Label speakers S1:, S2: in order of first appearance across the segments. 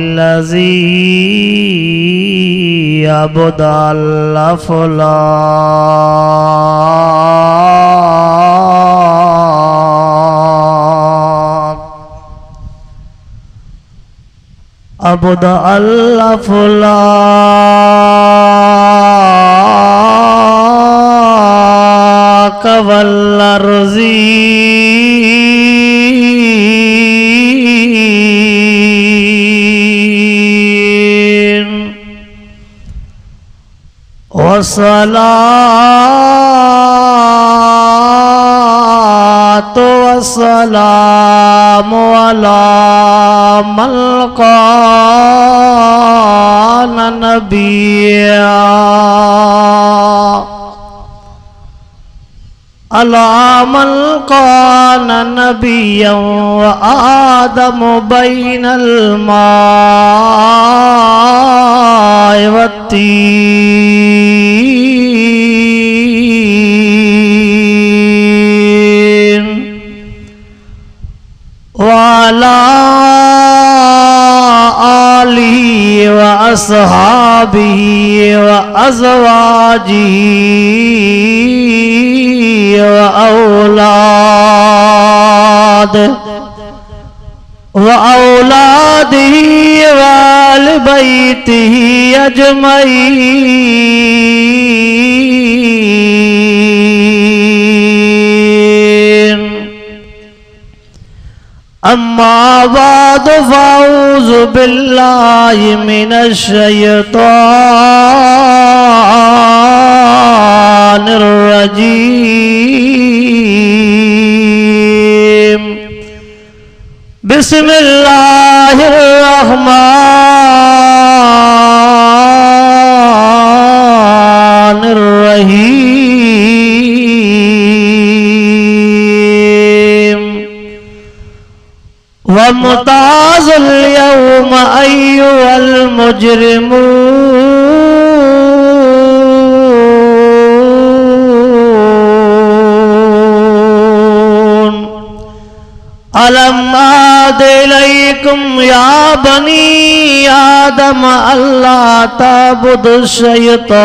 S1: अल्हम्दुलिल्लाहिल्लज़ी अबदल अफ़लाक अबदल अफ़लाक वल्लर्ज़ी वस्सलातु वस्सलामु अला मन कान नबिय्या अला मन कान नबिय्यन व आदमु बैनल मा'i वत्तीन वाला आलिहि व अस्हाबिहि व अज़वाजिहि व औलादिही व आल बैतिही अजमईन। अम्मा बाद फ़अऊज़ु बिल्लाहि मिनश शैतानिर रजीम। बिस्मिल्लाहिर रहमानिर रहीम। वमुताज़िल यौमा अय्युहल मुजरिमून अलम आद इलैकुम या बनी आदम अल्ला ताबुदुश शैतान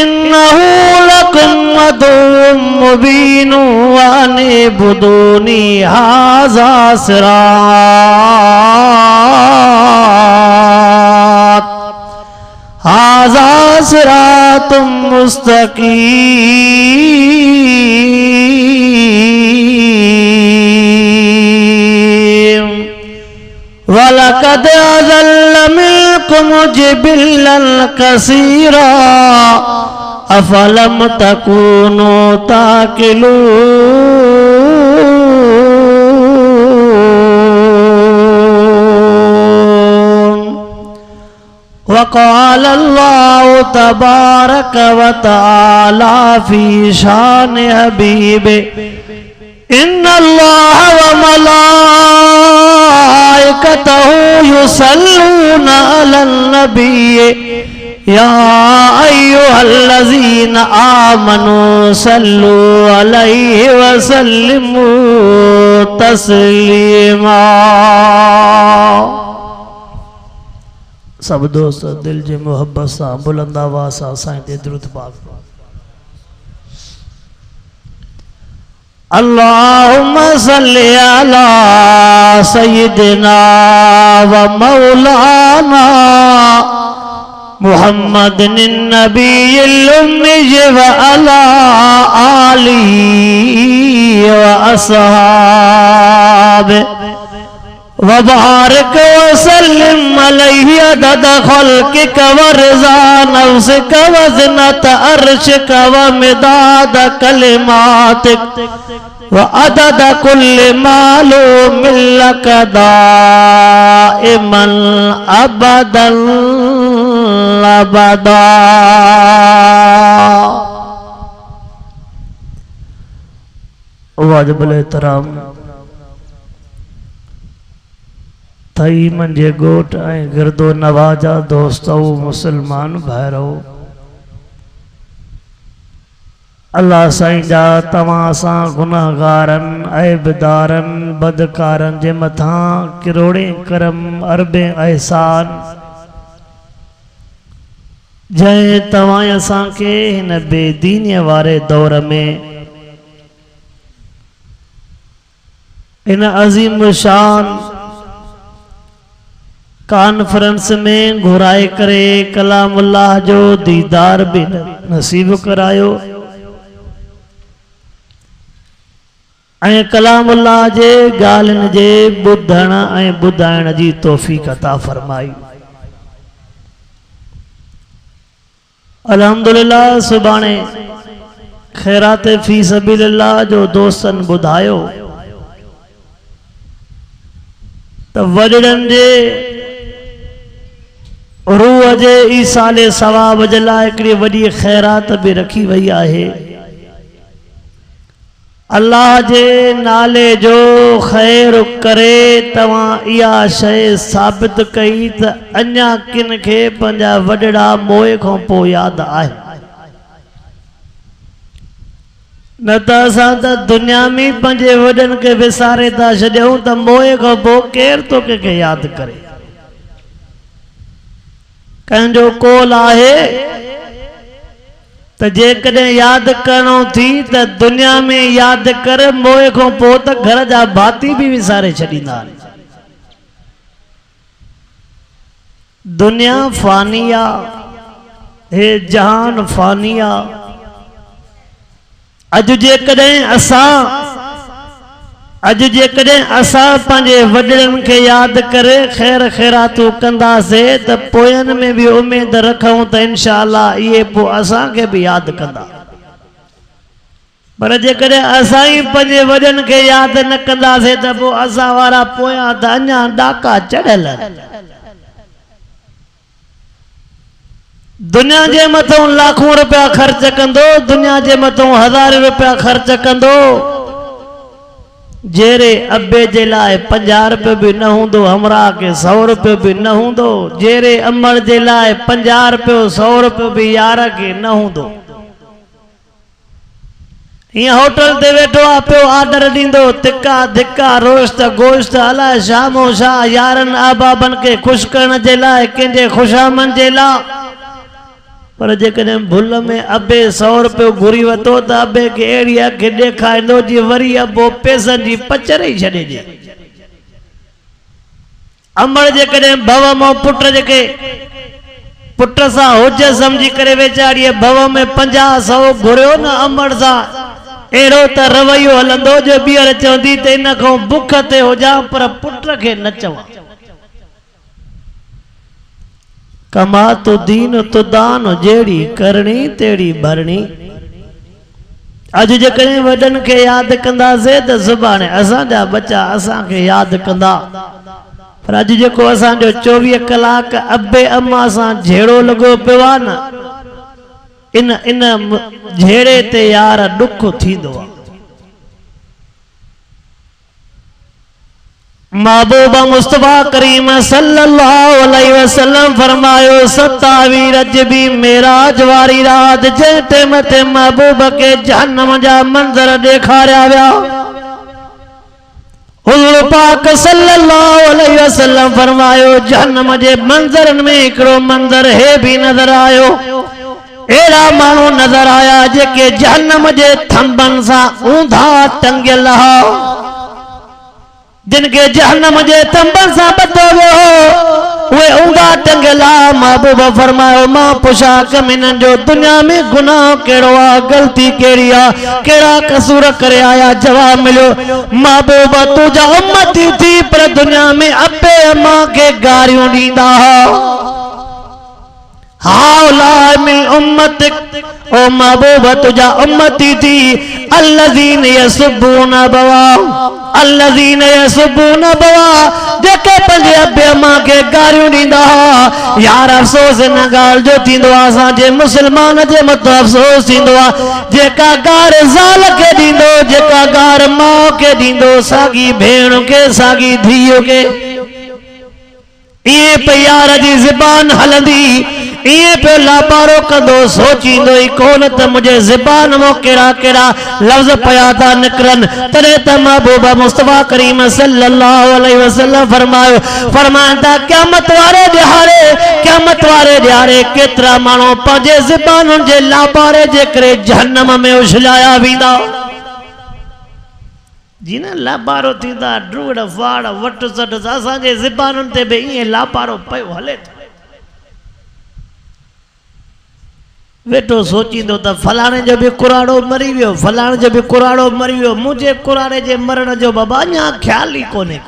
S1: इन्नहु लकुम अदुव्वुम मुबीन वअनिबुदूनी हाज़ा सिरातुम मुस्तक़ीम। वलक़द अज़ल्ल मिनकुम जिबिल्लन कसीरा अफ़लम तकूनू ताक़िलून। वक़ाल अल्लाहु तबारक व तआला फ़ी शान हबीबे इन्नल्लाह व मलाइकतहु युसल्लूना अलन नबिय्य या अय्युहल्लज़ीना आमनू सल्लू अलैहि व सल्लिमू तस्लीमा। सब दोस्त दिल जे मोहब्बत सां बुलंद आवाज़ सां साईं ते दुरूद पाक। अल्लाहुम्मा सल्लि अला सय्यिदिना व मौलाना मुहम्मदिन नबिय्यिल उम्मी व अला आलिहि व अस्हाबिहि व बारिक व सल्लिम अलैहि अदद खल्क़िक व रिज़ा नफ्सिक व ज़िनत अर्शिक व मिदाद कलिमातिक व अदद कुल्लि मालूमिन लक दाइमन अबदन अबदा। वाजिबुल एहतराम थई मंजे गोट ऐं गिरदो नवाजा दोस्तों मुसलमान भाइरो, अल्लाह साईं जा तव्हां सां गुनाहगारन ऐबदारन बदकारन जे मथां किरोड़े करम अरबे एहसान जंहिं तव्हां असांखे हिन बेदीनीअ वारे दौर में इन अज़ीम शान कॉन्फ्रेंस में घुराए करे कलामुल्लाह जो दीदार भी नसीब करायो ऐं कलामुल्लाह जे ॻाल्हियुनि जे ॿुधण ऐं ॿुधाइण जी तौफ़ीक़ अता फरमाई। अल्हम्दुलिल्लाह सुभाणे खैरात फी सबीलिल्लाह जो दोस्तनि ॿुधायो त वॾड़नि जे रूह जे ईसाले सवाब जे लाइ हिकिड़ी वॾी खैरात भी रखी वई आहे। अल्लाह जे नाले जो खैर करे तव्हां इहा शइ साबित कई त अञा किन खे पंहिंजा वॾड़ा मोए खां पोइ यादि आहे, न त असां त दुनिया में पंहिंजे वॾनि खे विसारे था छॾियूं त मोए खां पोइ केरु तो कंहिंखे यादि करे। कंहिंजो कोल आहे त जेकॾहिं यादि करणो थी त दुनिया में यादि कर, मोए खां पोइ त घर जा भाती भी विसारे छॾींदा आहिनि। दुनिया फानी आहे, हे जहान फानी आहे। अॼु जेकॾहिं असां पंहिंजे वॾड़नि खे यादि करे खैर खैरातूं कंदासीं त पोयनि में भी उम्मीद रखूं त इंशाअल्लाह इहे पोइ असांखे भी यादि कंदा। पर जेकॾहिं असां ई पंहिंजे वॾनि खे यादि न कंदासीं त पोइ असां वारा पोयां त अञा ॾाका चढ़ियल। दुनिया जे मथां लाखों रुपया ख़र्च कंदो, दुनिया जे मथां 1000 रुपया ख़र्च कंदो, जेरे अब्बे जे लाइ 50 रुपये भी न हूंदो, हमरा के 100 रुपये भी न हूंदो, जेरे अमर जे लाइ 50 रुपये 100 रुपये भी यार के न हूंदो। यहाँ होटल ते वेठो आ पियो ऑर्डर ॾींदो, तिक्का धिक्का रोस्ट गोश्त अलाए शामो शाह यारनि अहबाबनि के खुश करण जे लाइ, कंहिंजे खुशामन जे लाइ। पर जेकॾहिं भुल में अबे 100 रुपयो घुरी वतो त अबे के अहिड़ी अखि ॾेखारींदो जी वरी अबो पैसनि जी पचर ई छॾिजे। अमर जेकॾहिं भव मां पुट जेके पुट सां हुज समझी करे वेचारीअ भव में 50-100 घुरियो न अमर सां, अहिड़ो त रवैयो हलंदो जो ॿीहर चवंदी त इन खां बुख ते हुजां पर पुट खे न चवां। कमा तो दीन तो दान, जेड़ी करनी तेड़ी भरनी। अज जेकॾहिं वॾनि खे यादि कंदासीं त सुभाणे असांजा बच्चा असांखे यादि कंदा। पर अॼु जेको असांजो 24 कलाक अबे अम्मा सां झेड़ो लॻो पियो आहे न, इन झेड़े ते यार ॾुख थींदो आहे। महबूबा मुस्तफा करीम सल्लल्लाहु अलैहि वसल्लम फरमायो 27 रजबी मेराज वारी रात जे टेम ते महबूब के जहन्नम जा मंजर ॾेखारिया विया। हुज़ूर पाक सल्लल्लाहु अलैहि वसल्लम फरमायो जहन्नम जे मंजरन में हिकिड़ो मंजर हे भी नजर आयो। अहिड़ा माण्हू नजर आया जेके जहन्नम जे थंबन सां ऊंधा टंगियल हुआ, जिनके जहन्नम जे थंबन सां ॿधो वियो उहे ऊंधा टंगियल। महबूब फरमायो मां पुछा कमिननि जो दुनिया में गुनाह कहिड़ो आहे, गलती कहिड़ी आहे, कहिड़ा कसूर करे आया? जवाब मिलियो महबूब तुंहिंजा उम्मती थी पर दुनिया में अबे अम्मा खे गारियूं ॾींदा हुआ। हाउला मिन उम्मतिक, ओ महबूब तुझा उम्मती थी, अल्लज़ीन यसुब्बून बवा, अल्लज़ीन यसुब्बून बवा, जेके पंहिंजे अबे अम्मा के गारियूं ॾींदा हुआ। यार अफ़सोस इन ॻाल्हि जो थींदो आहे, असांजे मुस्लमान जे मथां अफ़सोस थींदो आहे, जेका गार ज़ाल खे ॾींदो, जेका गार माउ खे ॾींदो, साॻी भेण खे, साॻी धीउ खे, इहे पे यार जी ज़बान हलंदी, इहे पे लापारो कंदो, सोचींदो ई कोन त मुंहिंजे ज़बान मां कहिड़ा कहिड़ा लफ़्ज़ पिया था निकिरनि। तॾहिं त महबूब मुस्तफ़ा करीम सल्लल्लाहु अलैहि वसल्लम फरमायो, फरमाईंदा क़यामत वारे ॾियारे केतिरा माण्हू पंहिंजे ज़बानुनि जे लापारे जे करे जहन्नम में उछलाया वेंदा। जी न लापारो थींदा, ड्रूड़ फाड़ वट सट, असांजे ज़बानुनि ते बि ईअं लापारो पियो हले थो। वेठो सोचींदो त फलाणे जो बि कुराड़ो मरी वियो, फलाणे जो बि कुराड़ो मरी वियो, मुंहिंजे कुराड़े जे मरण जो बाबा अञा ख़्याल ई कोन्हे।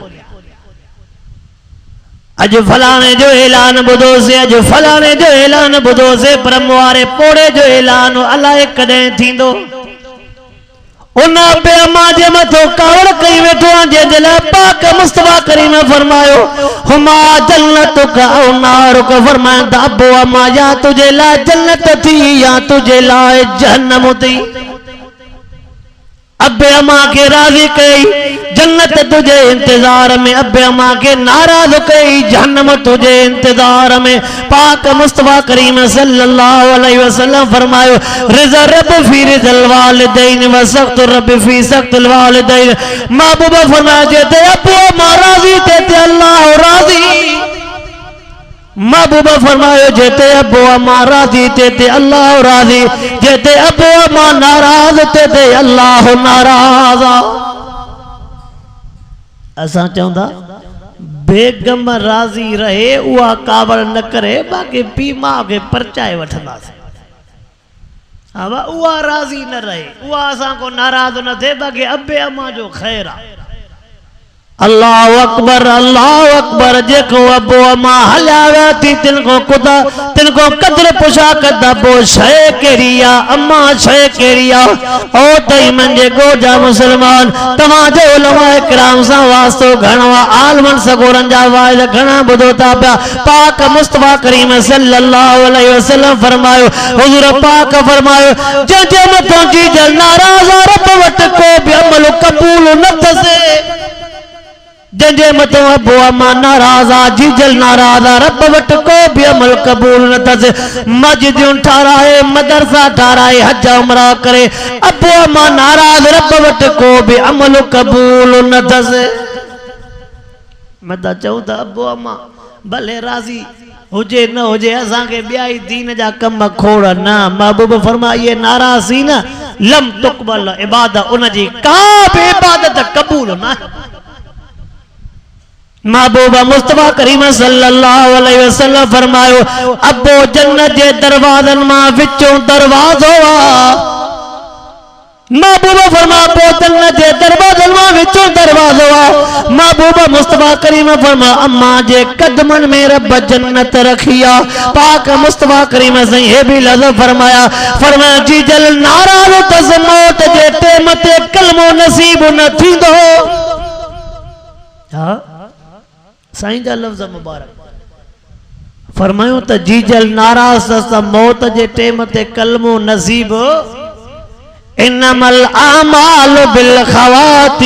S1: अॼु फलाणे जो ऐलान ॿुधोसीं, अॼु फलाणे जो ऐलान ॿुधोसीं, ब्रह्म वारे पोड़े जो ऐलान अलाए कॾहिं थींदो। उन अबे अम्मा जे मथो कावड़ कई वेठो आहे, जंहिंजे लाइ पाक मुस्तफ़ा करीम फरमायो, हुमा जन्नतुक औ नारुक, फरमाईंदा अबो अम्मा या तुझे लाइ जन्नत थी या तुझे लाइ जहन्नम थी। अबे अम्मा के राज़ी कई, जन्नत तुझे इंतजार में, अबे अम्मा के नाराज कई, जहन्नम तुझे इंतजार में। पाक मुस्तफ़ा करीम सल्लल्लाहु अलैहि वसल्लम फरमायो, रिज़ा रब फी रिज़ल वालिदैन व सख्त रब फी सख्तिल वालिदैन। महबूब फरमाया, जेते अबो अम्मा राज़ी तेते अल्लाह राज़ी। महबूब फरमायो, जेते अबो अम्मा राज़ी तेते अल्लाह राज़ी, जेते अबो अम्मा नाराज तेते अल्लाह नाराज। असां चवंदा बेगम राज़ी रहे, उहा कावड़ न करे, बाक़ी पी माउ खे परचाए वठंदासीं। हा उहा राज़ी न रहे, उहा असां को नाराज न थिए, बाक़ी अबे अम्मा जो ख़ैर आहे। अल्लाह अकबर, जेको अबो अम्मा हलिया विया थी, तिनको कदर पुछा कंदा, पोइ शइ कहिड़ी आहे, अम्मा शइ कहिड़ी आहे। ओ तई मुंहिंजे गोजा मुस्लमान, तव्हांजो उलमाए किराम सां वास्तो घणो आहे, आलमन सगोरनि जा वाइद घणा ॿुधो था पिया। पाक मुस्तफ़ा करीम सल्लल्लाहु अलैहि वसल्लम फरमायो, हुज़ूर पाक फरमायो, जंहिंजे मथां जीजल नाराज़ आहे, रब वटि को बि अमल क़बूल न थिए। जंहिंजे मथां अबो अम्मा नाराज़ आहे, जीजल नाराज़ आहे, रब वटि को बि अमल क़बूल न अथसि। मस्जिदूं ठाराए, मदरसा ठाराए, हज उमरा करे, अबो अम्मा नाराज़, रब वटि को बि अमल क़बूल न अथसि। मता चऊं त अबो अम्मा भले राज़ी हुजे न हुजे, असांखे ॿिया ई दीन जा कम खोड़ न। महबूब फरमाइए, नाराज़ थी न लम तुक़बल इबादत, उनजी का बि इबादत क़बूल न। महबूब मुस्तफ़ा करीम सल्लल्लाहु अलैहि वसल्लम फरमायो, अबो जन्नत जे दरवाज़नि मां विचों दरवाज़ो आहे। महबूब फरमाया, अबो जन्नत जे दरवाज़नि मां विचों दरवाज़ो आहे। महबूब मुस्तफ़ा करीम फरमाया, अम्मा जे कदमनि में रब जन्नत रखी आहे। पाक मुस्तफ़ा करीम से हे भी लफ़्ज़ फरमाया, जी जल नाराज़ तस, मौत जे टेम ते कलमो नसीब न थींदो। साईं जा लफ़्ज़ मुबारक फरमायो त जीजल नाराज़ त मौत जे टेम ते कलमो नसीब। इन्नमल आमाल बिल खवातीम,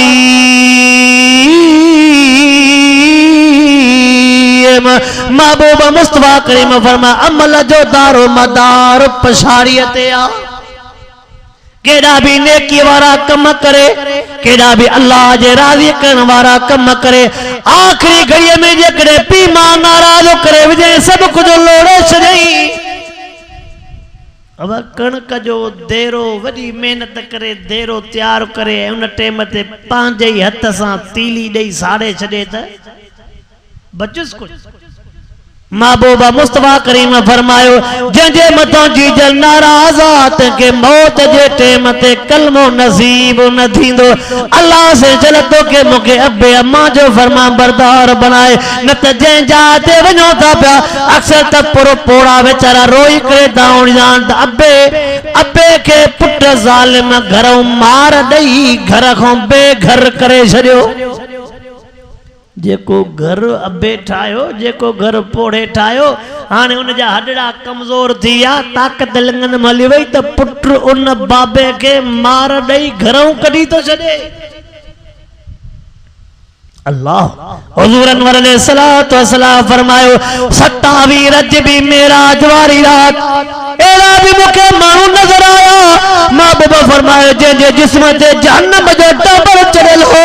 S1: महबूब मुस्तफ़ा करीम फरमाया, अमल जो दारो मदार पछाड़ीअ ते आहे। केड़ा भी नेकी वारा कम करे, केड़ा भी अल्लाह जे राज़ी करण वारा कम करे, आखिरी घड़ीअ में जेकॾहिं पी मां नाराज़ करे विझे, सब कुछ लोड़े छॾई। अब कणक जो देरो वॾी मेहनत करे देरो तैयार करे, उन टेम ते पंहिंजे ई हथ सां तीली ॾेई साड़े छॾे त बचुस कुछ। महबूबा मुस्तफ़ा करीम फरमायो, जंहिंजे मथां जीजल नाराज़ आहे, तंहिंखे मौत जे टेम ते कलमो नसीब न थींदो। अल्लाह से चल तो के मुके अब्बे अम्मा जो फरमा बरदार बनाए न त जंहिं जाते वञो था पिया अक्सर त पुरो पोड़ा वेचारा रोई करे दाउण जान अब्बे अब्बे के पुट ज़ालिम घरों मार ॾेई घर खां बेघर करे छॾियो। जेको घर अबे ठायो जेको घर पोड़े ठायो हाने उन जा हडड़ा कमजोर थी या ताकत लिंगन मली वई त पुट उन बाबे के मार ॾेई घरों कढी तो छॾे। अल्लाह हुजूर अनवर अलैहिस्सलातु वस्सलाम फरमायो 27 रजबी मेराज वारी रात एड़ा भी मुके मानू नजर आया महबूबा फरमायो जे जिस्म ते जहन्नम जो टबर चढ़ल हो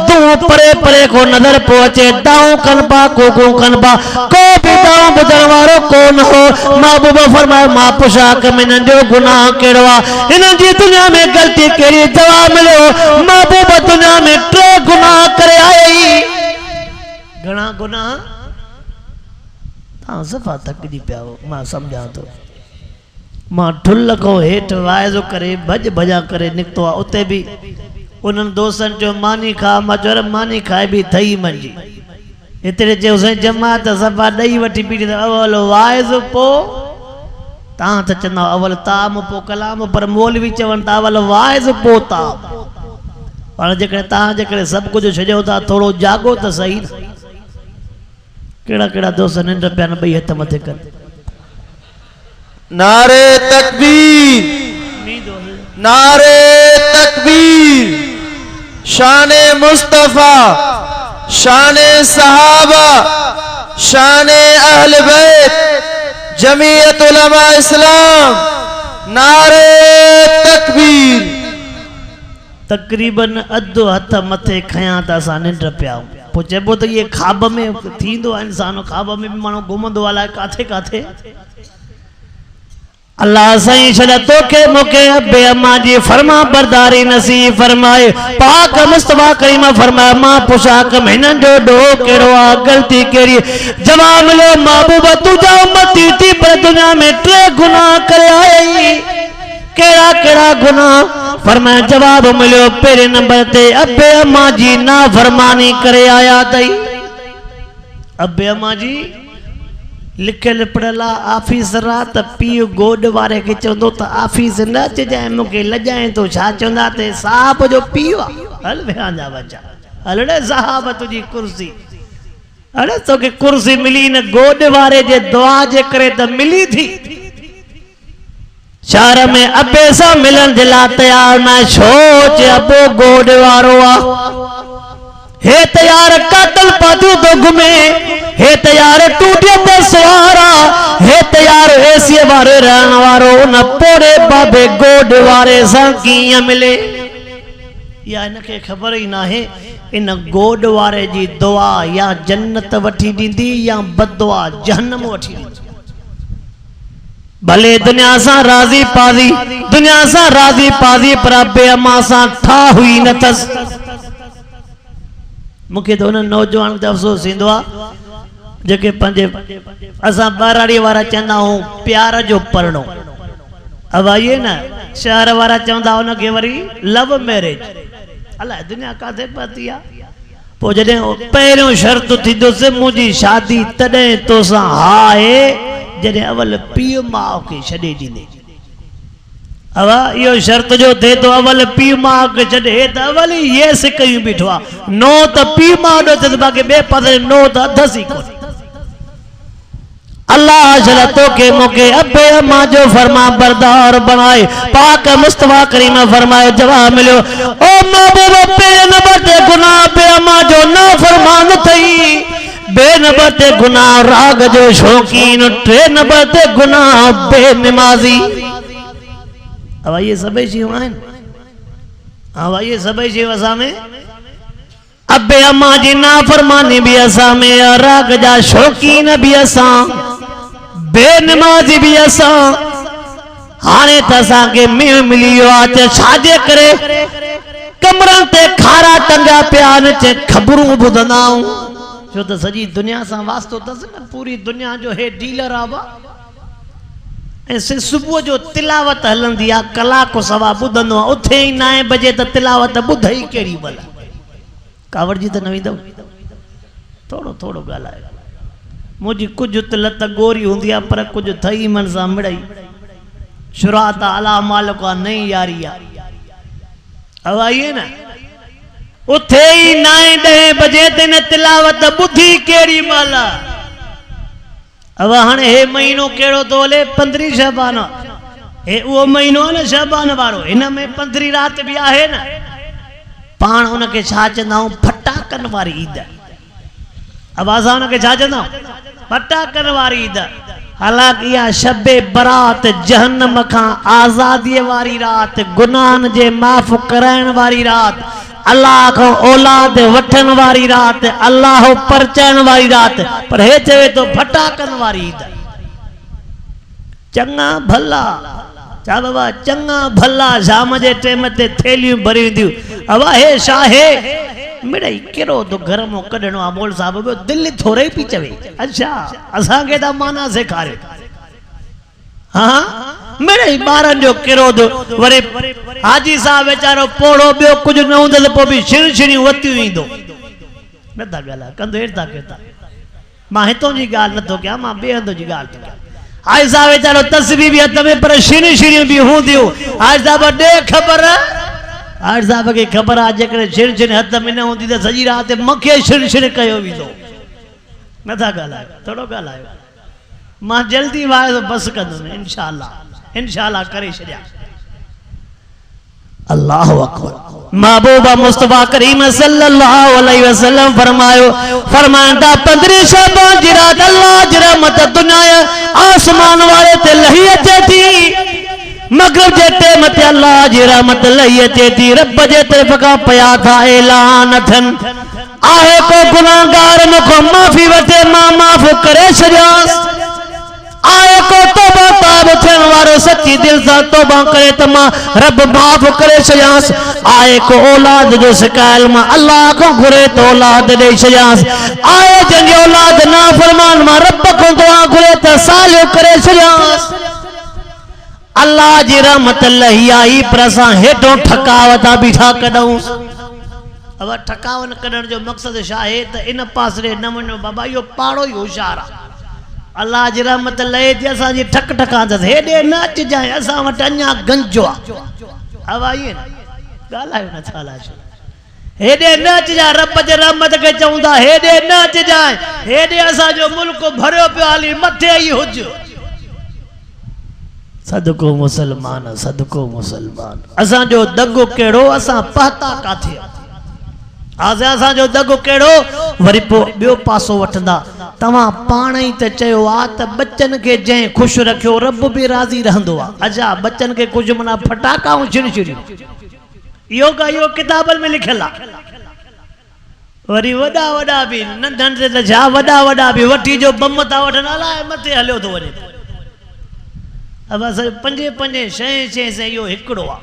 S1: तू परे परे को नजर पहुंचे दाऊ कनबा को कनबा को भी दाऊ बुझण वारो कोन हो। महबूबा फरमायो मां पुछा के मन जो गुनाह केड़ो आ इन जी दुनिया में गलती केड़ी जवाब मिलो महबूबा दुनिया में 3 गुनाह करे आई घना गुनाह ता सफा तक दी पियो मां समझा तो मां ठुल को हेठ वाइजो करे भज भजा करे निकतो आ उते भी उन दोस्तन जो मानी खा मजर मानी खाए भी थई मंजी इतरे जे उसे जमात सफा दई वठी पीड़ी अवल वाइज पो ता त चंदा अवल ताम पो कलाम पर मौलवी चवन ता अवल वाइज पो ता पर जेकरे ता जेकरे सब कुछ छजो ता थोड़ो जागो त सही केड़ा केड़ा दोस्त निंड पिया न बई हथ मथे कर
S2: नारे तकबीर नारे तकबीर शाने मुस्तफा शाने सहाबा शाने अहल बैत जमीयत उलमा इस्लाम नारे तकबीर।
S1: तकरीबन अधो हथ मथे खया त असां निंड पिया पो चइबो त ये ख्वाब में थींदो आहे इंसान ख्वाब में भी मानो घुमंदो अलाए काथे काथे। अल्लाह सही छल तोखे मुके अब्बे अम्मा जी फरमा बरदारी नसीब फरमाए पाक मुस्तफा करीम फरमाया मां पुछाक महीनन जो डो केड़ो आ गलती केड़ी जवाब मिलो महबूबा तुझा उम्मती थी पर दुनिया में 3 गुनाह करे आई केड़ा केड़ा गुनाह फरमाया जवाब मिलो पहले नंबर ते अब्बे अम्मा जी ना फरमानी करे आया तई। अब्बे अम्मा जी लिखल पढ़ला ऑफिसर त पीउ गोड वारे के चंदो त ऑफिस न अचाए मुके लजाए तो छा चंदा ते साहब जो पीउ हल वेहां जा बच्चा हलड़े साहब तुजी कुर्सी अरे तो के कुर्सी मिली न गोड वारे जे दुआ जे करे त मिली थी शहर में अब्बे सा मिलन दिला तैयार ना सोच अबो गोड वारो आ हे तैयार कातल पादू तो घुमे हे तैयार टूटे ते सवारा हे तैयार ऐसी वारे रहन वारो न पोड़े बाबे गोड वारे सा किया मिले या इनके खबर ही ना है इन गोड वारे जी दुआ या जन्नत वठी दींदी या बददुआ जहन्नम वठी दींदी। भले दुनिया सा राजी पाजी दुनिया सा राजी पाजी पर अब्बे अम्मा सा ठा हुई न तस मुखे तो उन नौजवान जो अफसोस इंदो आ जेके पंजे असा बाराड़ी वारा चंदा हूं प्यार जो परनो अब आइए ना शहर वारा चंदा उन के वरी लव मैरिज अल्लाह दुनिया काथे पती आ पो जदे पहिरियों शर्त थी दोसे मुजी शादी तडे तो सा हाए जदे अवल पीउ मां के छडे दींदे अवा यो शर्त जो थे तो अवल पीउ मां के छडे त अवल ये से कयूं बिठवा नो त पीउ मां दो त बाके बे पासे नो त दसी को अल्लाह जल तो के मुके अब्बे अम्मा जो फरमा बरदार बनाए पाक मुस्तफा करीम फरमाए जवाब मिलो ओ महबूब पे नंबर ते गुनाह पे अम्मा जो ना फरमान थई बेनबर ते गुनाह राग जो शौकीन 3 नंबर ते गुनाह बेनमाजी। अब ये सभई शयूं आहिनि अब ये सभई शयूं असां में अब्बे अम्मा जी नाफरमानी भी असां में राग जा शौकीन भी असां बेनमाजी भी असां हाणे त असांखे मींहुं मिली वियो आहे छाजे करे कमरनि ते खारा टंगा पिया आहिनि ख़बरूं ॿुधंदा आहियूं छो त सॼी दुनिया सां वास्तो अथसि न पूरी दुनिया जो हे डीलर आहे ऐसे सुबह जो तिलावत हलंदी आ कलाक सवा बुधंदो आ उथे ही 9 बजे त तिलावत बुधई केड़ी भला कावड़ जी त न वेंदो थोड़ो थोड़ो गालाए मुझी कुछ लत गोरी हुंदी आ पर कुछ थई मन सा मिड़ई शुरात अला मालिक नहीं यारी आ अब आइए ना उथे ही 9-10 बजे ते न तिलावत बुधी केड़ी माला अब हाणे हे महीनो केड़ो तो हले 15 शबान हे वो महीनो न शबान वारो इन में 15 रात भी आहे न पाण उनके छा चंदाऊं फटाकन वारी ईद अब असां उनके छा चंदाऊं फटाकन वारी ईद हालांकि इहा शबे बरात जहन्नम खां आज़ादी वारी रात गुनाहन जे माफ़ कराइण वारी रात अल्लाह को औलाद वठन वारी रात अल्लाह परचण वारी रात पर हे चवे तो फटाकन वारी ईद चंगा भला चा बाबा चंगा भला शाम जे टाइम ते थेलियूं भरी वेंदियूं अब हे छा हे मिड़ई केरो तो घर मो कढणो आ मोल साहब बि दिल थोरे पी चवे अच्छा असां के दा माना सिखारे हां मिड़ई बारन जो केरो दो वरे हाजी साहब बेचारो पोड़ो बियो कुछ न हुंदल पो भी छिण वती ईंदो न ता गाला कंदो हेर ता केता मां हितों जी गाल न तो क्या मां बे हंदो जी गाल तो क्या हाजी साहब बेचारो तस्बीह भी हथ में पर छिण भी हुंदियो हाजी साहब दे खबर हाजी साहब के खबर आ जेकरे छिण हथ में न हुंदी त सजी रात मखे छिण कयो वींदो न ता गाला थोड़ो गालायो मां जल्दी वाए तो बस कंदो इंशाअल्लाह करे छड्या अल्लाह अकबर महबूबा मुस्तफा करीम सल्लल्लाहु अलैहि वसल्लम फरमाया 15 शबान जी रात अल्लाह जी रहमत दुनिया आसमान वाले ते लही अचे थी मगरिब जे टाइम ते अल्लाह जी रहमत लही अचे थी रब जे तरफ का पया था ऐलान थन आहे को गुनाहगार मुखो माफी वठे मां माफ करे छॾियांस आए को तौबा ताब थियण वारो सच्ची दिल सा तौबा करे त मां रब माफ करे छयांस आए को औलाद जो शिकायल मां अल्लाह को घुरे तो औलाद दे छयांस आए जंहिंजी औलाद ना फरमान मां रब को दुआ घुरे त सालियो करे छयांस अल्लाह जी रहमत लही आई पर असां हेठों ठकावता बीठा कढूं अब ठकावन कढण जो मकसद छा आहे त इन पासरे न वञो बाबा इहो पाड़ो ई होशियार आहे अल्लाह जी रहमत लहे थी असां जी ठक ठका दस हेडे न अच जाए असां वटि अञा गंजो आहे अब आइए ॻाल्हायो न छा लाइ हेडे न अच जाए रब जे रहमत के चवंदा हेडे न अच जाए हेडे असां जो मुल्क भरियो पियो हली मथे ई हुज सदको मुसलमान असां जो दगो केड़ो असां पहता काथे आज असां जो दगो केड़ो वरी पो बियो पासो वठंदा तवा पाण ही त चयो आ त बच्चन के जै खुश रखियो रब भी राजी रहंदो आ अच्छा बच्चन के कुछ मना फटाका छिड़छिड़ी यो का यो किताबन में लिखल आ वरी वडा भी नंढन से त जा वडा भी वठी जो बम ता वठन अलाए मथे हलियो तो वने अब अस पंजे छह से यो हिकड़ो आ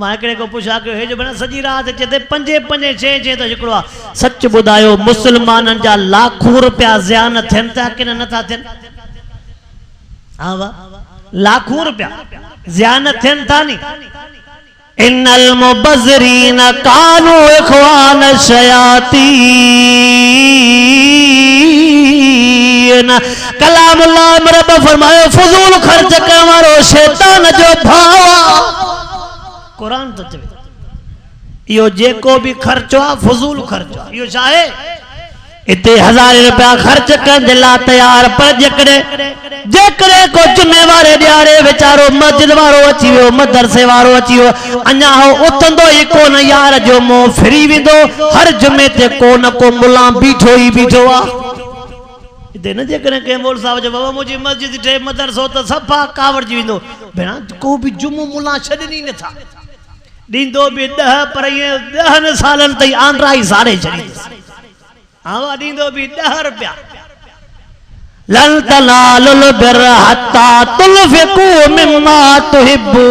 S1: मां एकड़े को पुछा के हे जो बना सजी रात चते पंजे छह तो हिकड़ो आ सच बुधायो मुसलमानन जा लाखों रुपया ज़ियान थियन ता कि न था थियन हां वा लाखों रुपया ज़ियान थियन था नी इन्नल मुबज़्ज़रीन कानू इख्वान शयातीन कलामुल्लाह रब फरमायो फजूल खर्च करण वारो शैतान जो भावा कुरान तो चवे यो जेको भी खर्चो आ फजूल खर्चो यो चाहे इते 1000 रुपया खर्च कर दिला तैयार पर जेकरे को जुमे वारे ॾियारे बेचारो मस्जिद वारो अची वियो मदरसे वारो अची वियो अञा हो उथंदो ई कोन यार जो मुंह फिरी वेंदो हर जुमे ते को न को मुला बीठो ई बीठो आ इते न जेकरे के मोल साहब जो बाबा मुझी मस्जिद ठे मदरसो तो सफा कावड़ जी वेंदो भेणा को भी जुमो मुला छडनी न था दींदो भी 10 पर ये 10 सालन तई आंद्रा ही साड़े छड़ी आवा दींदो भी 10 रुपया लन तनालुल बिर हत्ता तुलफिकू मिम्मा तुहिब्बून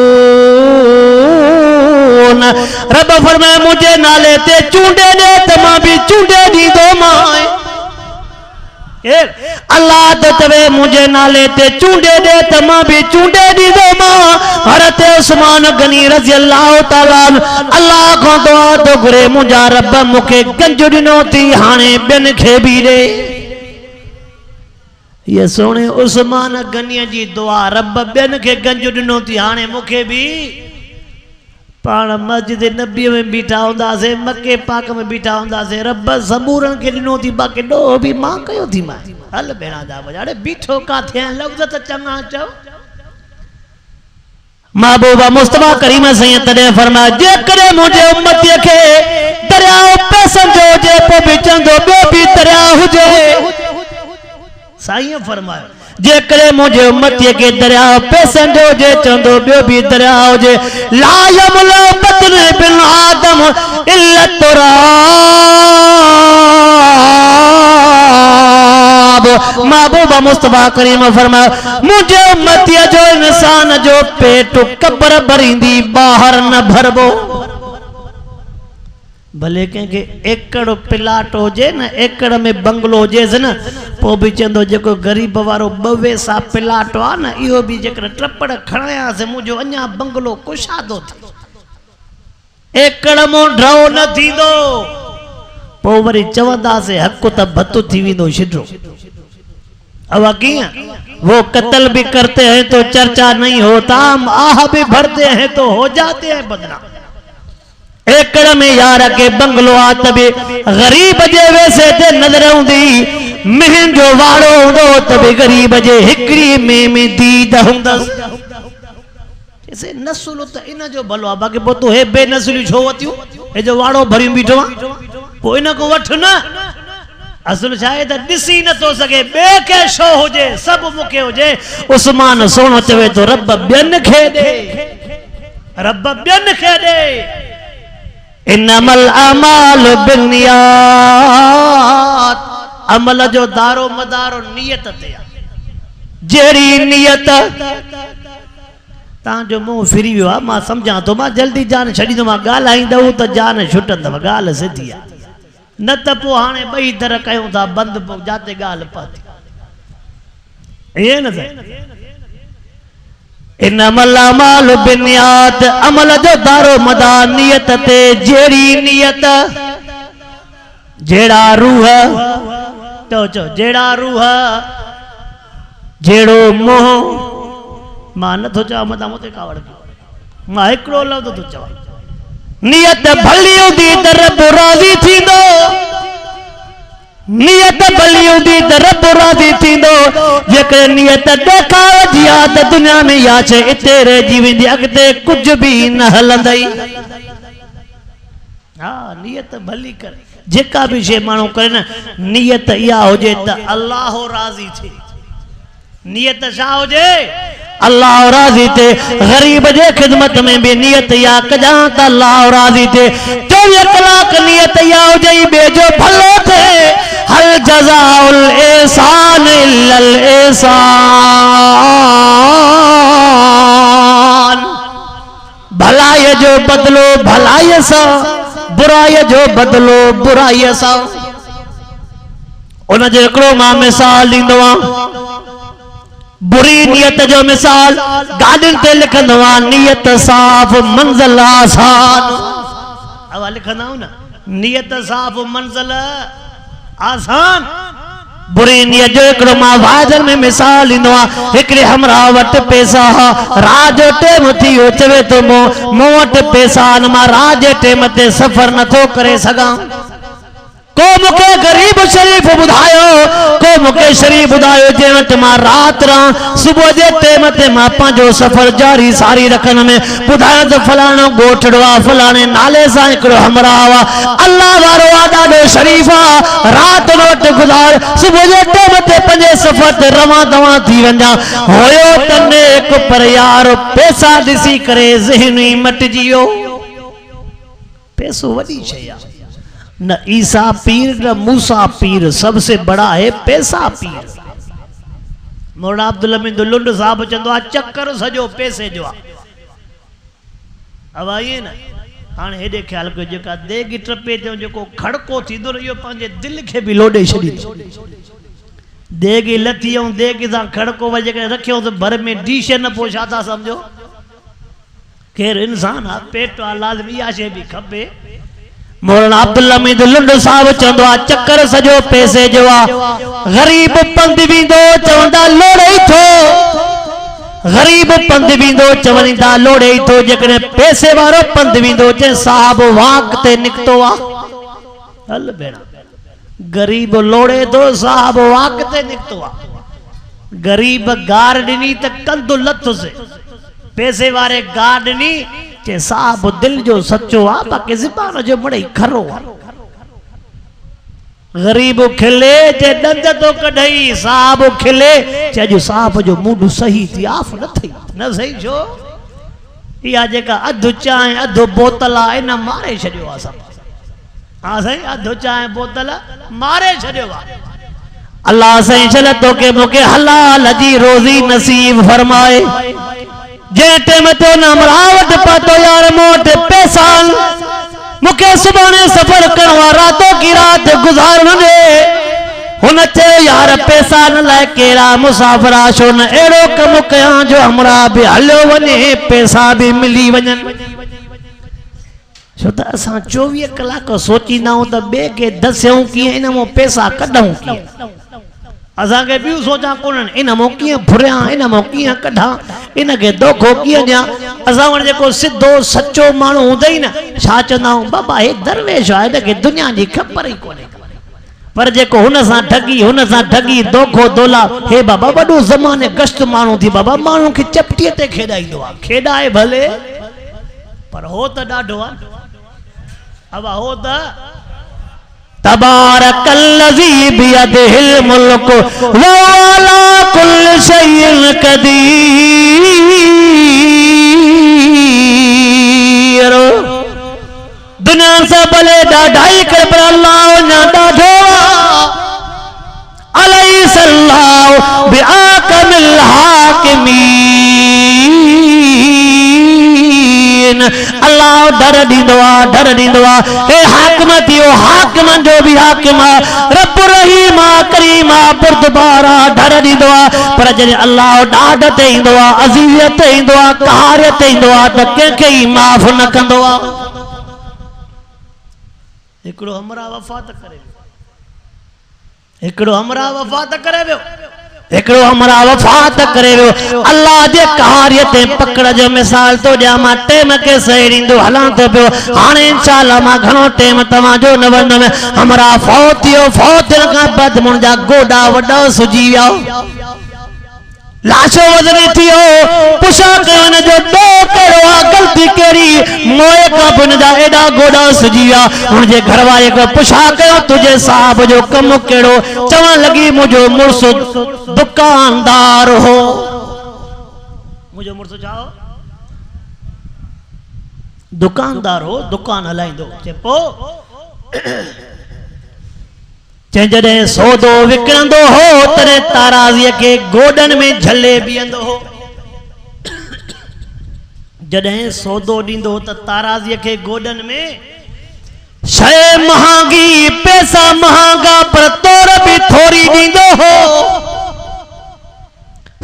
S1: रब फरमाए मुझे नाले ते चूंडे दे त मां भी चूंडे दींदो मां अल्लाह तो तवे मुझे नाले ते चूंडे दे त मां भी चूंडे दी दो मां हरत उस्मान गनी रज़ी अल्लाह ताला अल्लाह को दुआ तो घुरे मुझा रब मुखे गंज दिनो थी हाने बिन खे भी दे ये सोने उस्मान गनी जी दुआ रब बिन खे गंज दिनो थी हाने मुखे भी पान मस्जिद नबी में बीठा होंदा से मक्के पाक में बीठा होंदा से रब सबूरन के दिनो थी बाकी दो भी मां कयो थी मां हल बेड़ा दा बजाड़े बीठो का थे लफ्ज त चंगा चो महबूबा मुस्तफा करीम सैयद ने फरमाया जे करे मुझे उम्मत के दरिया पे समझो जे पे बिचंदो बे भी दरिया हुजे साईं फरमाया जे करे मुझे उम्मत के दरिया पे संजो जे चंदो बियो भी दरिया हो जे ला यमलो बदन बिन आदम इल्ला तुराब महबूबा मुस्तफा करीम फरमाया मुझे उम्मत जो इंसान जो पेट कब्र भरींदी बाहर न भरबो भले के एकड़ प्लाट हो जे न एकड़ में बंगलो हो जे न पो भी चंदो जो गरीब वारो बवे सा प्लाट आ न इहो भी जेकर ट्रपड़ खणाया से मुझो अन्या बंगलो कुशादो थी एकड़ मो ड्रो न थींदो पो वरी चवंदा से हक त भत थी विंदो छिड्रो अब किया वो कत्ल भी करते हैं तो चर्चा नहीं होता आह भी भरते हैं तो हो जाते हैं बदनाम एकड़ में यार के बंगलो आ तबे गरीब जे वैसे ते नजर आउंदी महंजो वाड़ो हुंदो तबे गरीब जे हिकड़ी में दीद हुंदस जैसे नस्ल त इन जो भलो बाकी पो तो हे बेनस्ली छो वतियो हे जो वाड़ो भरी बीठो पो इन को वठ न असल शायद दिसी न तो सके बे के शो हो जे सब मुके हो जे उस्मान सोनो चवे तो रब बियन खे दे रब बियन खे दे इन्नमल अमाल बिन्नियात अमल जो दारो मदारो नियत ते जेड़ी नियत ता जो मुंह फिरी वियो आ मां समझा तो मां जल्दी जान छडी तो मां गाल आईंदो त जान छुटंदव गाल सिधी आ न त पो हाने बई दर कयूं था बंद जाते गाल पाती ये न इन्नमल अमाल बिन्नियात अमल जो दारो मदार नियत ते जेड़ी नियत जेड़ा रूह तो जेड़ा रूह जेड़ो मोह मां न तो चा मता मोते कावड़ मां एकड़ो लफ्ज तो चवा नियत भली हुंदी त रब राज़ी थींदो नियत भली हुंदी त रब राज़ी थींदो जेकर नियत देखाव जी आ त दुनिया में या छे इते रहिजी वेंदी अॻिते कुझु भी न हलंदई हा नियत भली कर जेका भी शे माण्हू करे न नियत इहा हुजे त अल्लाह राज़ी थे नियत छा हुजे अल्लाह राज़ी थे गरीब जे खिदमत में भी नियत या कजा त अल्लाह राज़ी थे 24 कलाक नियत या हुजे बे जो भलो थे हल जज़ाउल एहसान इल्लल एहसान भलाई जो बदलो भलाई सा बुराई जो बदलो बुराई सा उन जो एकड़ो मां मिसाल ॾींदो आ बुरी नियत जो मिसाल गाड़िन ते लिखंदो आ नियत साफ मंजिल आसान अब लिखंदा ना नियत साफ मंजिल आसान बुरी नियत जो एकड़ो मां वाजन में मिसाल ॾींदो आ हिकड़े हमरा वट पैसा राज टेम थी चवे तो मूं वट पैसा न मां राज टेम ते सफर नथो करे सघां को मुके गरीब शरीफ बुधायो को मुके शरीफ बुधायो जे वट मां रात रहां सुबह जे टेम ते मां पांजो सफर जारी सारी रखन में बुधायो तो फलाणो गोठड़ो आ फलाणे नाले सां एकड़ो हमरा आ अल्लाह वारो आ ॾाढो शरीफ आ रात वट गुज़ार सुबह जे टेम ते पंजे सफर ते रवां दवा थी वञा होयो त नेक पर यार पैसा ॾिसी करे ज़हन ई मटिजी वियो पैसो वॾी शइ आ न ईसा पीर न मूसा पीर सबसे बड़ा है पैसा पीर मौलाना अब्दुल हमीद लुंड साहब चंदो आ चक्कर सजो पैसे जो अब आइए ना हाने हेडे ख्याल को जेका देगी ट्रपे ते जेको खड़को थींदो इहो पंहिंजे दिल खे भी लोडे छडी देगी लथी ऐं देगी सां खड़को वजे करे रखियो तो भर में डिश न पोइ छा था सम्झो केरु इंसान आहे पेट आहे लाज़मी इहा शइ बि खपे मौलाना अब्दुल हमीद लुंड साहब चवंदो आहे चक्कर सॼो पैसे जो आहे ग़रीब पंधि वेंदो चवंदा लोड़े थो ग़रीब पंधि वेंदो चवनि था लोड़े थो जेकॾहिं पैसे वारो पंधि वेंदो चए साहब वाक ते निकितो आहे हल भेण गरीब लोड़े तो साहब वाक ते निकतो आहे गरीब गार ॾिनी त कंधु लथुसि पैसे वारे गार ॾिनी चे साहब दिल जो सच्चो आहे बाक़ी ज़बान जो मिड़ई खरो आहे गरीब खिले चे ॾंद तो कढई साहब खिले चे अॼु साहब जो मूड सही थी आफ न थई न सही छो इहा जेका अधु चांहि अधु बोतल आहे इन मारे छॾियो आहे सभु हाँ सही अधु चांहि बोतल मारे छॾियो आहे अल्लाह सही चल तोखे मूंखे हलाल जी रोज़ी नसीब फरमाए जंहिं टाइम ते न मरावट पातो यार मोट पैसा मूंखे सुभाणे सफ़र करण वारा रातों की रात गुज़ारण ॾे हुन चयो यार पैसा न लाइ कहिड़ा मुसाफ़िर छो न अहिड़ो कमु कयां जो हमरा बि हलियो वञे पैसा बि मिली वञनि छो त असां 24 कलाक सोचींदा आहियूं त ॿिए खे दसियूं कीअं इन मां पैसा कढूं कीअं असांखे ॿियूं सोचां कोन्हनि इन मां कीअं फुरियां इन मां कीअं कढां इन खे दोखो कीअं ॾियां असां वटि जेको सिधो सचो माण्हू हूंदई न छा चवंदा आहियूं बाबा हे दरवेश आहे हिनखे दुनिया जी ख़बर ई कोन्हे पर जेको हुन सां ठगी दोखो दोला हे बाबा वॾो ज़माने गश्त माण्हू थी बाबा माण्हू खे चपटीअ ते खेॾाईंदो आहे खेॾाए भले पर हो त ॾाढो आहे अब हो त तबारकल्लज़ी बियदिहिल मुल्क व अला कुल्लि शैइन कदीर दुनिया से भले ॾाढाई कर पर अल्लाह वञा ॾाढो अलैहिस्सलाहु बिआकमिल हाकिमीन अल्लाह डर ॾींदो आहे हे हाकिम थियो हाकिमनि जो बि हाकिम आहे रब रहीम आहे करीम आहे बुरदबार आहे डर ॾींदो आहे पर जॾहिं अल्लाह ॾाढ ते ईंदो आहे अज़ीज़ियत ते ईंदो आहे क़हारियत ते ईंदो आहे त कंहिंखे ई माफ़ न कंदो आहे हिकिड़ो हमरा वफ़ात करे वियो हिकिड़ो हमरा वफ़ात करे वियो अल्लाह जे क़हारियत ते पकड़ जो मिसाल तो ॾियां मां टाइम के सही ॾींदो हलां थो पियो हाणे इंशाअल्लाह मां घणो टाइम तव्हांजो न वञंदुमि हमरा फौत थियो फौत खां बाद मुंहिंजा गोॾा वॾा सुजी विया लाशो वज़नी थियो पुछा कयो हिन जो ॾो कहिड़ो आहे ग़लती कहिड़ी मोए खां पोइ हिन जा एॾा गोॾा सुजी विया हुनजे घर वारे खां पुछा कयो तुंहिंजे साहब जो कमु कहिड़ो चवण लॻी मुंहिंजो मुड़ुसु दुकानदार हो मुंहिंजो मुड़ुसु छा हो दुकानदार हो दुकान हलाईंदो चए पोइ जॾहिं सौदो विकिणंदो हो तॾहिं ताराज़ीअ खे गोॾनि में झले बीहंदो हो जॾहिं सौदो ॾींदो हो त ताराज़ीअ खे गोॾनि में शइ महांगी पैसा महांगा पर तोर बि थोरी ॾींदो हो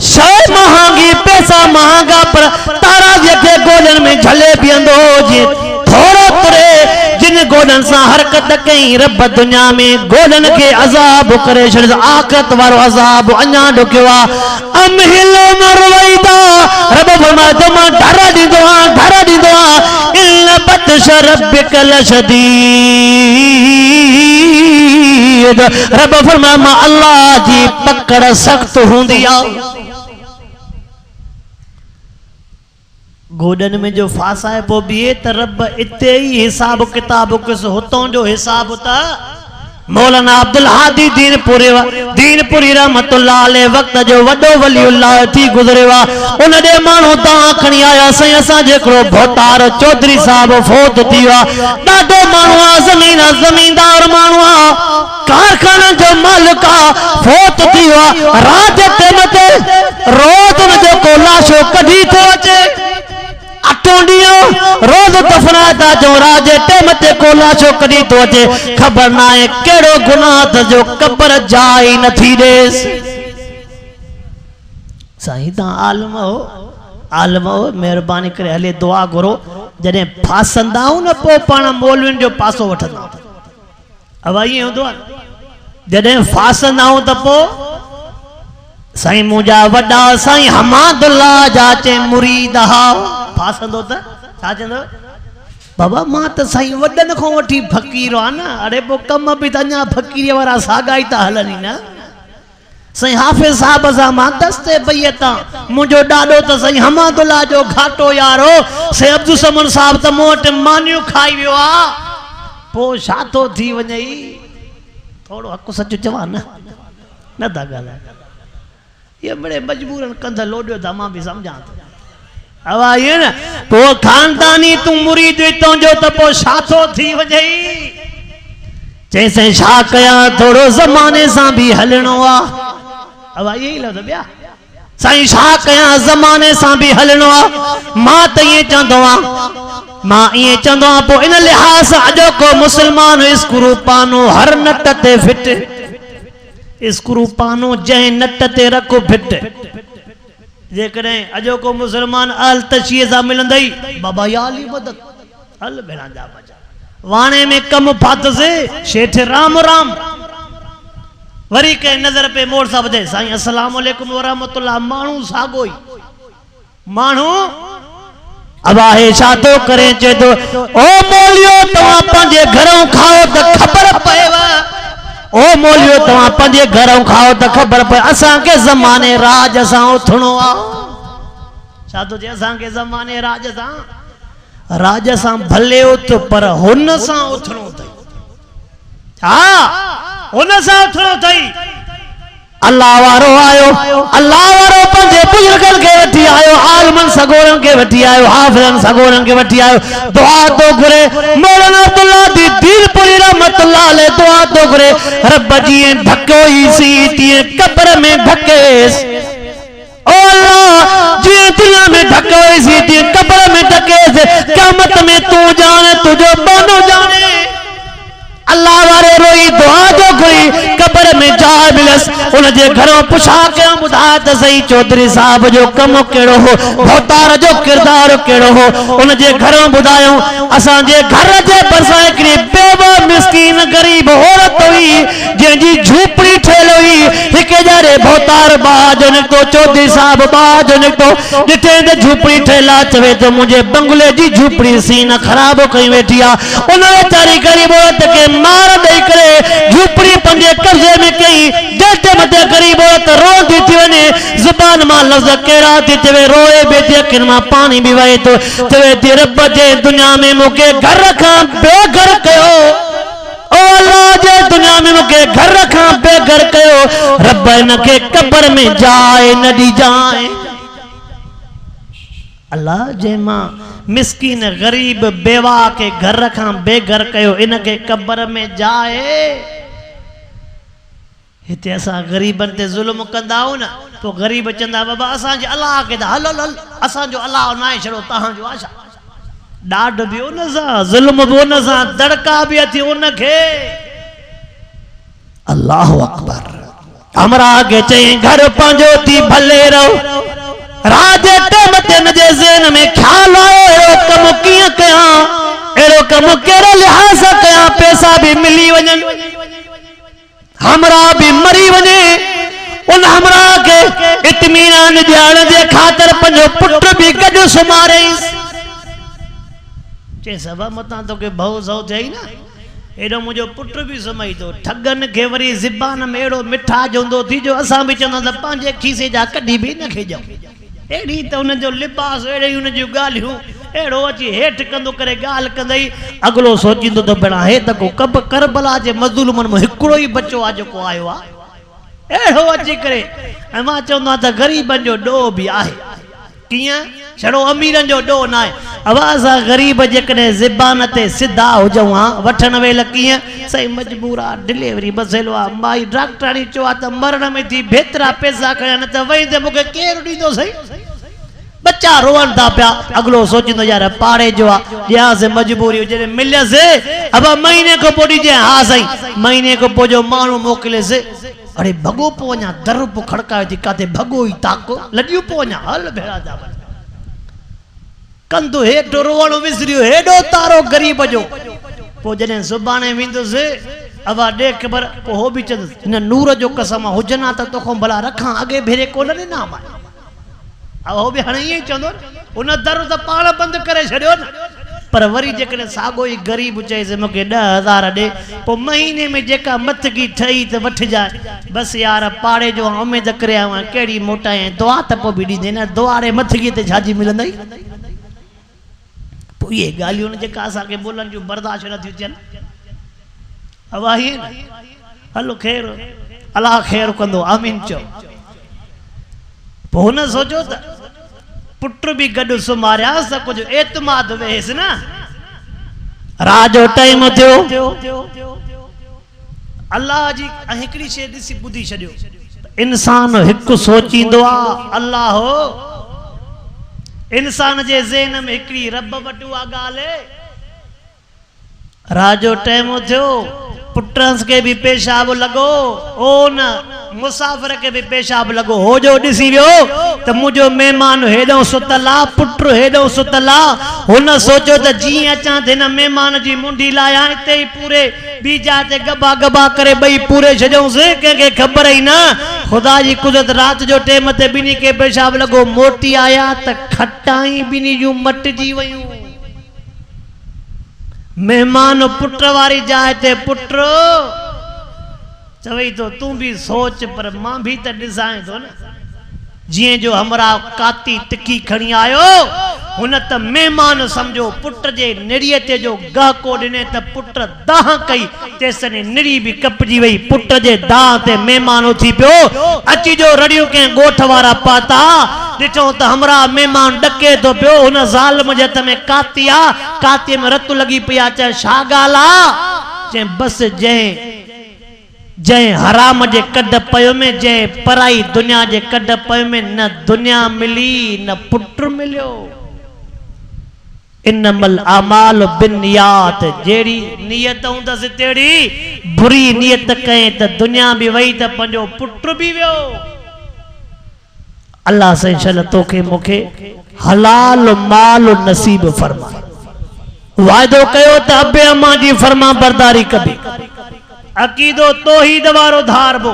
S1: शइ महांगी पैसा महांगा पर ताराज़ीअ खे गोॾनि में झले बीहंदो हो जीअं थोरो तुरे जिन गोॾनि सां हरकत कई रब दुनिया में गोॾनि खे अज़ाब करे छॾियो आख़िरत वारो अज़ाब अञा ॾुखियो आहे अमहिल मरवैदा रब फरमाए मां डर ॾींदो आहियां इन बतश रब्बिक लशदीद रब फरमाए मां अल्लाह जी पकड़ सख़्त हूंदी आहे गोॾनि में जो फासाए पोइ बीहे त रब इते ई हिसाब किताब किस हुतों जो हिसाब त मौलाना अब्दुल हादी दीनपुरी रहमतुल्लाह अलैह वक्त जो वॾो वलीउल्लाह थी गुज़रियो आहे उन ॾे माण्हू तव्हां खणी आया साईं असांजे हिकिड़ो भोतार चौधरी साहब फोत थी वियो आहे ॾाढो माण्हू आहे ज़मीनदार माण्हू आहे कारखाननि जो मालिक आहे फोत थी वियो आहे रात जे टाइम ते रोज़ हुन जो को लाशो कढी थो अचे रोज़ रोज दफनाता जो राजे टेम ते कोला छो कदी तो अचे खबर ना है केड़ो गुनाह जो कब्र जाई नथी देस साईं ता आलम हो मेहरबानी करे हले दुआ करो जने फासंदाऊ न पो पाण मौलविन जो पासो वठंदा अब ये होंदो जने फासंदाऊ त पो साईं मुजा वडा साईं हमादुल्ला जाचे मुरीद हा फासंदो त छा चंदो बाबा मां त साईं वडन को वठी फकीर आ न अरे पो कम भी तन्या फकीर वारा सागाई ता हलनी न साईं हाफिज साहब सा मां दस्ते बयता मुजो डाडो त साईं हमादुल्ला जो घाटो यारो से अब्दुल समन साहब त मोट मानियो खाई वियो आ पो शातो थी वणई थोड़ो हक सच जवान न दा गाला ये बड़े मजबूरन कंध लोडियो था मां भी समझा अब ये न तो खानदानी तू मुरीद तो जो त पो शातो थी वणई जैसे छा कया थोड़ो जमाने सा भी हलणो आ अब यही लफ्ज़ बिया साईं छा कया जमाने सा भी हलणो आ मां त ये चंदो आ मां ये चंदो आ पो इन लिहाज अजो को मुसलमान स्क्रू पानो हर नट ते फिट स्क्रू पानो जै नट ते रखो फिट जे करे अजो को मुसलमान अल तशिए सा मिलंदई बाबा याली मदद हल भेणा जा बचा वाणे में कम फात से शेठ राम राम वरी के नजर पे मोड़ साहब दे साईं अस्सलाम वालेकुम व रहमतुल्लाह मानू सागोई मानू अब आहे शादो करे चे तो ओ मोलियो तवा पंजे घरों खाओ त खबर पएवा ओ मोलियो तवा पंजे घरों खाओ त खबर पे असा के जमाने राज सा उठणो आ शादो जे असा के जमाने राज सा भले उठ पर हुन सा उठणो थई हां हुन सा उठणो थई अल्लाह वारो आयो अल्लाह वारो पंजे बुजुर्गन के वठी आयो आलमन सगोरन के वठी आयो हाफिजन सगोरन के वठी आयो दुआ तो घुरे मौलाना अब्दुल्ला दी दीनपुरी रहमतुल्लाह अलैह दुआ तो घुरे रब जी ढको ही सी ती कब्र में ढकेस ओ अल्लाह जी दुनिया में ढको ही सी ती कब्र में ढकेस क़यामत में तू जाने तुझो बानो जाने अल्लाह वारे रोई दुआ जो कोई कब्र में जा मिलस उन जे घरों पुछा के बुधा त सही चौधरी साहब जो कम केड़ो हो भौतार जो किरदार केड़ो हो उन जे घरों बुधायो असा जे घर जे परसा एकरी बेवा मिस्कीन गरीब औरत हुई जेजी झूपड़ी ठेल हुई हिके जारे भौतार बाज निकतो चौधरी साहब बाज निकतो जिथे ते झूपड़ी ठेला चवे तो मुझे बंगले जी झूपड़ी सीन खराब कई वेठी आ उन बेचारी गरीब औरत के मार दे करे झूपड़ी पंजे कब्जे में कई जट मते गरीब औरत रो दी थी वने जुबान मा लफ्ज केड़ा थी तवे रोए बेटे किन मा पानी भी वहे तो तवे ती रब जे दुनिया में मुके घर रखा बेघर कयो ओ अल्लाह जे दुनिया में मुके घर रखा बेघर कयो रब इनके कब्र में जाए न दी जाए अल्लाह जे मां मिस्कीन गरीब बेवा के घर रखा बेघर कयो इनके कब्र में जाए हिते असा गरीबन ते जुल्म कंदाऊ न तो गरीब चंदा बाबा असा जे अल्लाह के हल हल असा जो अल्लाह नाए छड़ो तहां जो आशा डाड भी उन सा जुल्म भी उन सा दड़का भी अथी उन के अल्लाह अकबर हमरा के चई घर पांजो थी भले रहो राज टेम ते नजे ज़हन में ख्याल आयो एड़ो कम किया कया एड़ो कम केड़े लिहाज कया पैसा भी मिली वजन हमरा भी मरी वने उन हमरा के इत्मीनान ध्यान जे खातर पंजो पुट भी गड सुमारे चे सब मता तो के बहु सौ थई ना एडो मुजो पुट भी समय तो ठगन के वरी ज़बान में एड़ो मिठा जोंदो थी जो असा भी चंदा त पांजे खीसे जा कडी भी न खे जाओ एड़ी तो उन जो लिबास एड़ी उन जो गालियूं एड़ो अची हेठ कंदो करे गाल कंदई अगलो सोचिंदो तो बणा हे त को कब करबला जे मजलूमन में हिकड़ो ही बच्चो आ जो को आयो आ एड़ो अची करे मां चंदा त गरीबन जो डो भी आहे किया छड़ो अमीरन जो डो ना आवाज गरीब जेकने ज़बान ते सिधा हो जावा वठन वेल किया सही मजबूरा डिलीवरी बसेलो आ माई डॉक्टरानी चवा त मरण में थी बेतरा पैसा खया न त वई ते मुके केर दी तो सही बच्चा रोवन था पिया अगलो सोचिंदो यार पाड़े जो आ जहां से मजबूरी जे मिले से अब महीने को पोड़ी जे हां सही महीने को पोजो मानू मोकले से अरे भगो पो냐 दर पो खड़कायो थी काते भगो ही ताको लडियो पो냐 हल भेड़ा जा कंदो हेठो रोवणो विसरियो हेडो तारो गरीब जो पो जने सुबाने विंदो से अवा देख पर पो हो भी चंद न नूर जो कसम हुजना त तोखो भला रखा आगे भेरे कोन ने नाम अब हो भी हणे ही चंदो उन दर त पाण बंद करे छड़ियो न पर वरी जेकने सागो ही गरीब चई से मके 10,000 दे पो महीने में जेका मथगी ठई त वठ जाए बस यार पाड़े जो उम्मीद करे आवा केड़ी मोटा है दुआ त पो भी दी न दुआरे मथगी ते छाजी मिलंदई पो ये गालियों ने जेका सा के बोलन जो बर्दाश्त न थी चन अब ही हलो खैर अल्लाह खैर कंदो आमीन चो पो न सोचो त पुत्र भी गडु सुमारिया सब कुछ एतमाद वेस ना राजो टाइम थियो अल्लाह जी हिकड़ी शे दिसी बुधी छडियो इंसान हिक सोचींदो आ अल्लाह हो इंसान जे ज़हन में हिकड़ी रब वटू आ गाले राजो टाइम थियो पुट्रंस के भी पेशाब लगो ओ न मुसाफिर के भी पेशाब लगो हो जो दिसी वियो त मुजो मेहमान हेडो सुतला पुत्र हेडो सुतला हुन सोचो त जी अचा थे न मेहमान जी मुंडी लाया इते ही पूरे बीजा ते गबा गबा करे बई पूरे छजो से के खबर ही ना खुदा जी कुदरत रात जो टाइम ते बिनी के पेशाब लगो मोटी आया त खटाई बिनी जू मट जी वयूं मेहमान पुत्र वारी जाए ते पुत्र चवई तो तू भी सोच पर मां भी त डिजाइन तो न जी जो हमरा काती तिकी खणी आयो हुन त मेहमान समझो पुत्र जे निड़िए ते जो गहको दिने त पुत्र दाह कई तेसने निड़ी भी कपजी वई पुत्र जे दाह ते मेहमान उथी पियो अची जो रड़ियो के गोठ वारा पाता दिठो त हमरा मेहमान डके तो पियो हुन ज़ालिम जे हथ में कातिया काती में रत लगी पिया च छा गाला चे बस जय हराम जे कड पयो में जय पराई दुनिया जे कड पयो में न दुनिया मिली न पुत्र मिलियो इन्नमल अमाल बिन्नियात जेड़ी नियत हुंदस तेड़ी बुरी नियत कए त दुनिया भी वही त पंजो पुत्र भी वियो अल्लाह से इंशाअल्लाह तोखे मुखे हलाल माल नसीब फरमाए वायदो कयो त अबे अम्मा जी फरमा बरदारी कबी अकीदो तौहीद वारो धारबो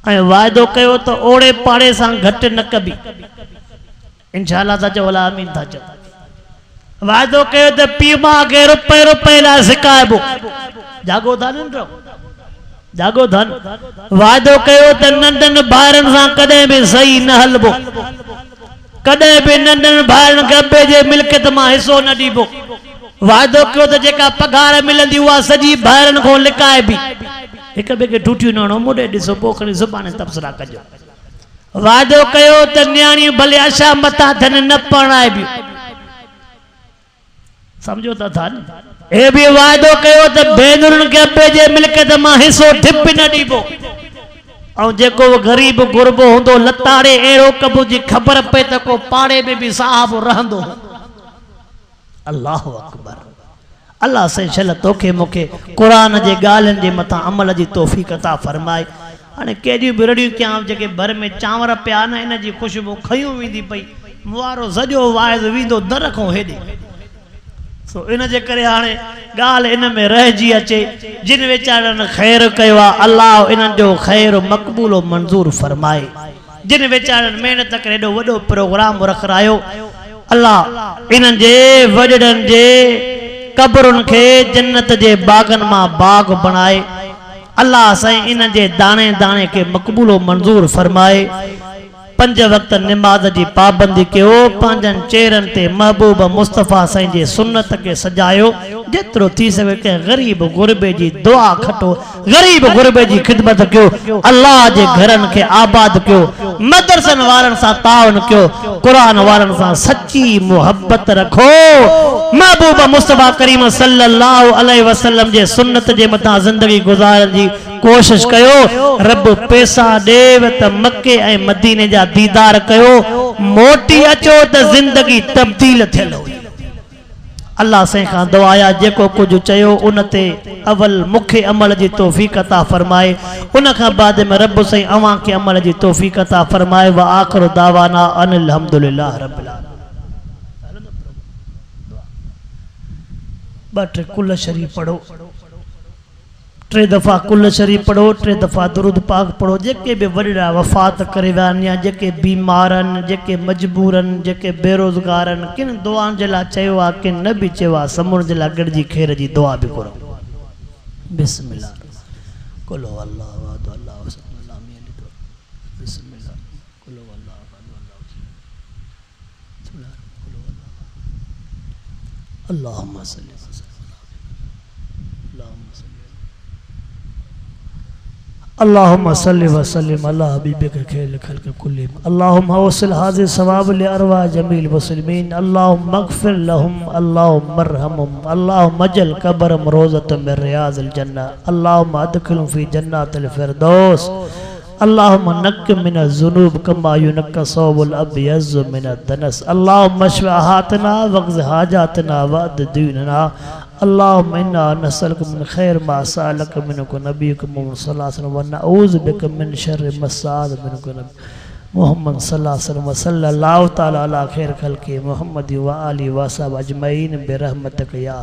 S1: ऐं वायदो कयो त ओड़े पाड़े सां घट न कबी इंशाअल्लाह ता चो अला आमीन था चो वायदो कयो त पीमा के रुपए रुपए ला सिकायबो जागो था न जागो धन वायदो कयो त नंदन भाइरन सां कदे भी सही न हलबो कदे भी नंदन भाइरन के अबे जे मिल्कियत मां हिस्सो न दीबो वायदो कयो त जेका पगार मिलंदी उहा सजी भाइरन को लिकाए भी एक बे के टूटियो न मोडे दिसो पोखणी जुबाने तबसरा कजो वायदो कयो त न्याणी भले आशा मता धन न पणाए भी समझो त था ए भी वायदो कयो त भेनरुन के अबे जे मिल्कियत मां हिस्सो ठिप न दीबो औ जेको गरीब गुरबो हुंदो लताड़े एड़ो कबो जी खबर पे त को पाड़े में भी साहब रहंदो अल्लाह अकबर अल्लाह से चल तोखे मुखे कुरान जे गालन जे मथा अमल जी तौफीक अता फरमाए हाने केडी बिरड़ियूं क्या जेके भर में चांवर पिया न इन जी खुशबू खयूं वेंदी पई मुवारो सजो वाइज वींदो दर को हेडे सो इन जे करे हाने गाल इन में रहजी अचे जिन वेचारन खैर कयो अल्लाह इन जो खैर मकबूल और मंजूर फरमाए जिन वेचारन मेहनत करे एडो वडो प्रोग्राम रखरायो अल्लाह इन जे वडड़न जे कब्रुन के जन्नत जे बागन मां बाग बनाए अल्लाह साईं इन जे दाने दाने के मकबूल और मंजूर फरमाए 5 वक्त नमाज जी पाबंदी कयो पांजन चेहरन ते महबूब मुस्तफा साईं जे सुन्नत के सजायो जेतरो थी सके के गरीब गुरबे जी दुआ खटो गरीब गुरबे जी खिदमत कयो अल्लाह जे घरन के आबाद कयो मदरसन वारन सा तावन कयो कुरान वारन सा सच्ची मोहब्बत रखो महबूब मुस्तफा करीम सल्लल्लाहु अलैहि वसल्लम जे सुन्नत जे मता जिंदगी गुजारन जी कोशिश कयो रब पैसा देव त मक्के ऐं मदीने जा दीदार कयो मोटी अचो त जिंदगी तब्दील थियल हुई। अल्लाह से खां दुआया जेको कुछ चयो उन ते अवल मुखे अमल जी तौफीक अता फरमाए उन खां बाद में रब से अवां के अमल जी तौफीक अता फरमाए। व आखिर दावाना अनिल हम्दुलिल्लाह रब्बिल आलमीन। टे कुल शरीफ पढ़ो, 3 दफ़ा कुल शरीफ पढ़ो, 3 दफ़ा दुरूद पाक पढ़ो। जेके भी वॾड़ा वफ़ात करे विया आहिनि या जेके बीमारनि, जेके मजबूरनि, जेके बेरोज़गारनि, किन दुआनि जे लाइ चयो आहे, किन न बि चयो आहे, समुण जे लाइ गॾिजी खैर जी दुआ बि करो। बिस्मिल्लाह कुल अल्लाह अहद अल्लाहु समद लम यलिद वलम यूलद। बिस्मिल्लाह कुल अल्लाह अहद अल्लाहु समद अल्लाहुम्मा सल्ली अल्लाहुम्मा सल्ली व सल्लिम अला हबीबिका खैरिल खल्क़ कुल्लिहिम। अल्लाहुम्मा वसिल हाज़िर सवाब ले अरवाह जमील मुस्लिमीन। अल्लाहुम्मा अग़फ़िर लहुम अल्लाहुम्मा अरहमहुम अल्लाहुम्मा अजल क़ब्रहुम रोज़तम मिन रियाज़िल जन्नह अल्लाहुम्मा अदखिलहुम फ़ी जन्नातिल फ़िरदौस अल्लाहुम्मा नक्कि मिनज़ ज़ुनूब कमा युनक्का सौबुल अब्यज़्ज़ु मिनद दनस अल्लाहुम्मा अशफ़ि अहातना वक़्ज़ि हाजातना वअद दीनना अल्लाहुम्मा इन्ना नसअलुका मिन खैर मा सअलका मिन्हु नबियुका मुहम्मद सल्लल्लाहु अलैहि वसल्लम व नऊज़ु बिका मिन शर्रि मा सअल मिन्हु मुहम्मद सल्लल्लाहु अलैहि वसल्लम व सल्लल्लाहु तआला अला खैर खल्क़ि मुहम्मद व आलिहि व असहाबि अजमईन बिरहमतिका या